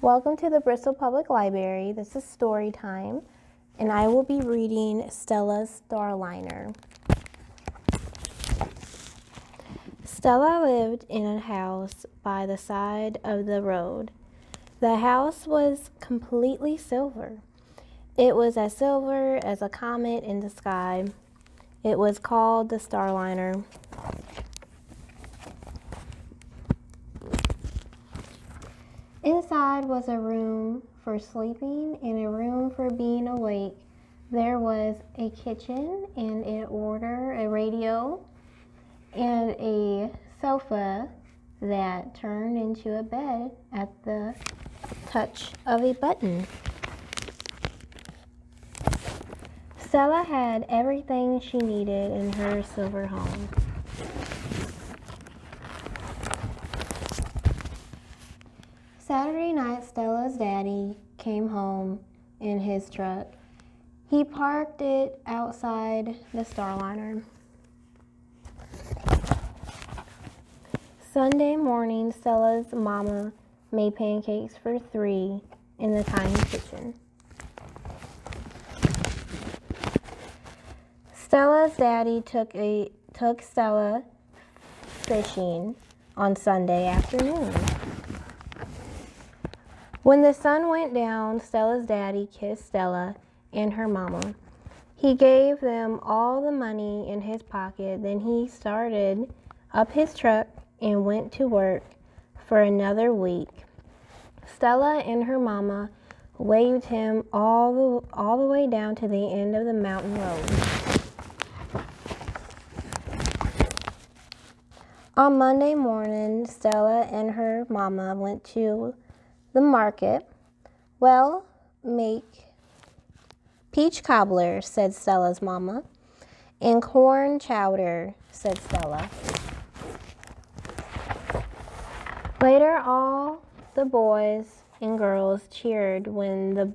Welcome to the Bristol Public Library. This is story time, and I will be reading Stella's Starliner. Stella lived in a house by the side of the road. The house was completely silver. It was as silver as a comet in the sky. It was called the Starliner. Inside was a room for sleeping and a room for being awake. There was a kitchen and a radio, and a sofa that turned into a bed at the touch of a button. Stella had everything she needed in her silver home. Saturday night, Stella's daddy came home in his truck. He parked it outside the Starliner. Sunday morning, Stella's mama made pancakes for 3 in the tiny kitchen. Stella's daddy took Stella fishing on Sunday afternoon. When the sun went down, Stella's daddy kissed Stella and her mama. He gave them all the money in his pocket. Then he started up his truck and went to work for another week. Stella and her mama waved him all the way down to the end of the mountain road. On Monday morning, Stella and her mama went to the market. "Well, make peach cobbler," said Stella's mama. "And corn chowder," said Stella. Later, all the boys and girls cheered when the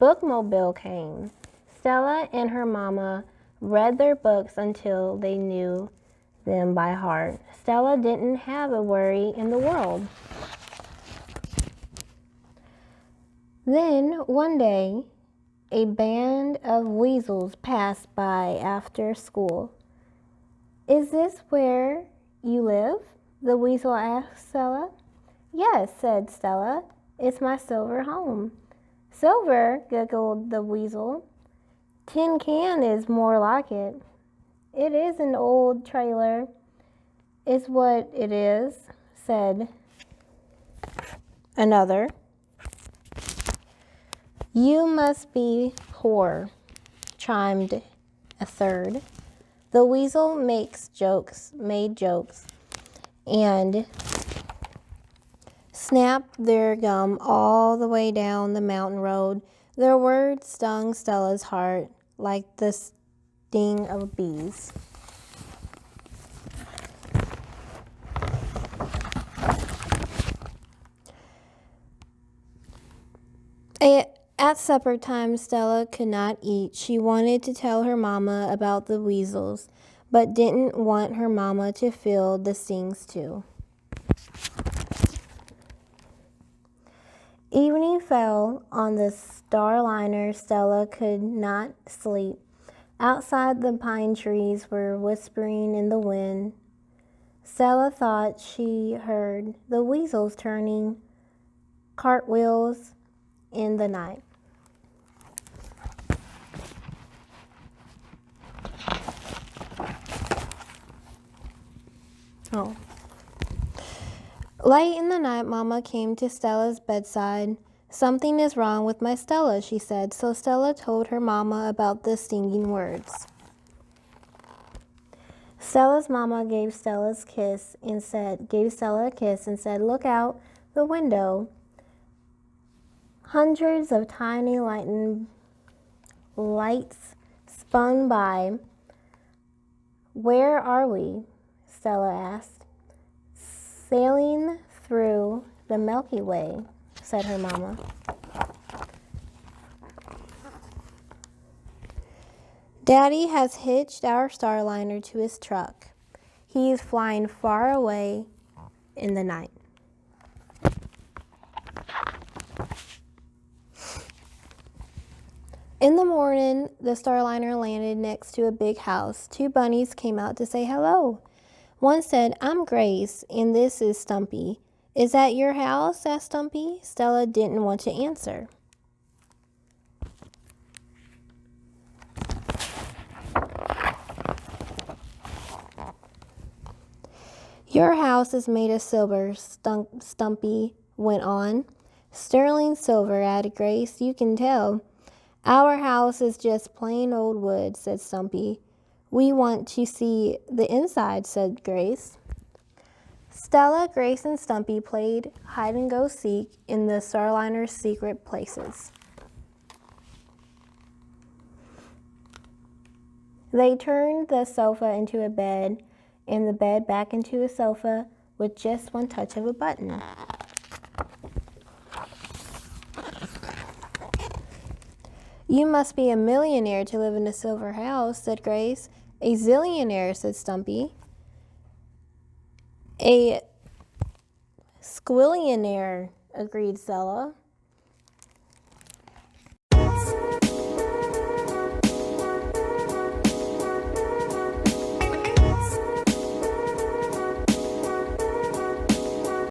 bookmobile came. Stella and her mama read their books until they knew them by heart. Stella didn't have a worry in the world. Then, one day, a band of weasels passed by after school. "Is this where you live?" the weasel asked Stella. "Yes," said Stella. "It's my silver home." "Silver?" giggled the weasel. "Tin can is more like it." "It is an old trailer, is what it is," said another. "You must be poor," chimed a third. The weasel made jokes, and snapped their gum all the way down the mountain road. Their words stung Stella's heart like the sting of bees. At supper time, Stella could not eat. She wanted to tell her mama about the weasels, but didn't want her mama to feel the stings too. Evening fell on the Starliner. Stella could not sleep. Outside, the pine trees were whispering in the wind. Stella thought she heard the weasels turning cartwheels in the night. Late in the night, Mama came to Stella's bedside. "Something is wrong with my Stella," she said. So Stella told her mama about the stinging words. Stella's mama gave Stella a kiss and said, "Look out the window." Hundreds of tiny lights spun by. "Where are we?" Stella asked. "Sailing through the Milky Way," said her mama. "Daddy has hitched our Starliner to his truck. He is flying far away in the night." In the morning, the Starliner landed next to a big house. Two bunnies came out to say hello. One said, "I'm Grace, and this is Stumpy." "Is that your house?" asked Stumpy. Stella didn't want to answer. "Your house is made of silver," Stumpy went on. "Sterling silver," added Grace. "You can tell." "Our house is just plain old wood," said Stumpy. "We want to see the inside," said Grace. Stella, Grace, and Stumpy played hide-and-go-seek in the Starliner's secret places. They turned the sofa into a bed and the bed back into a sofa with just one touch of a button. "You must be a millionaire to live in a silver house," said Grace. "A zillionaire," said Stumpy. "A squillionaire," agreed Stella.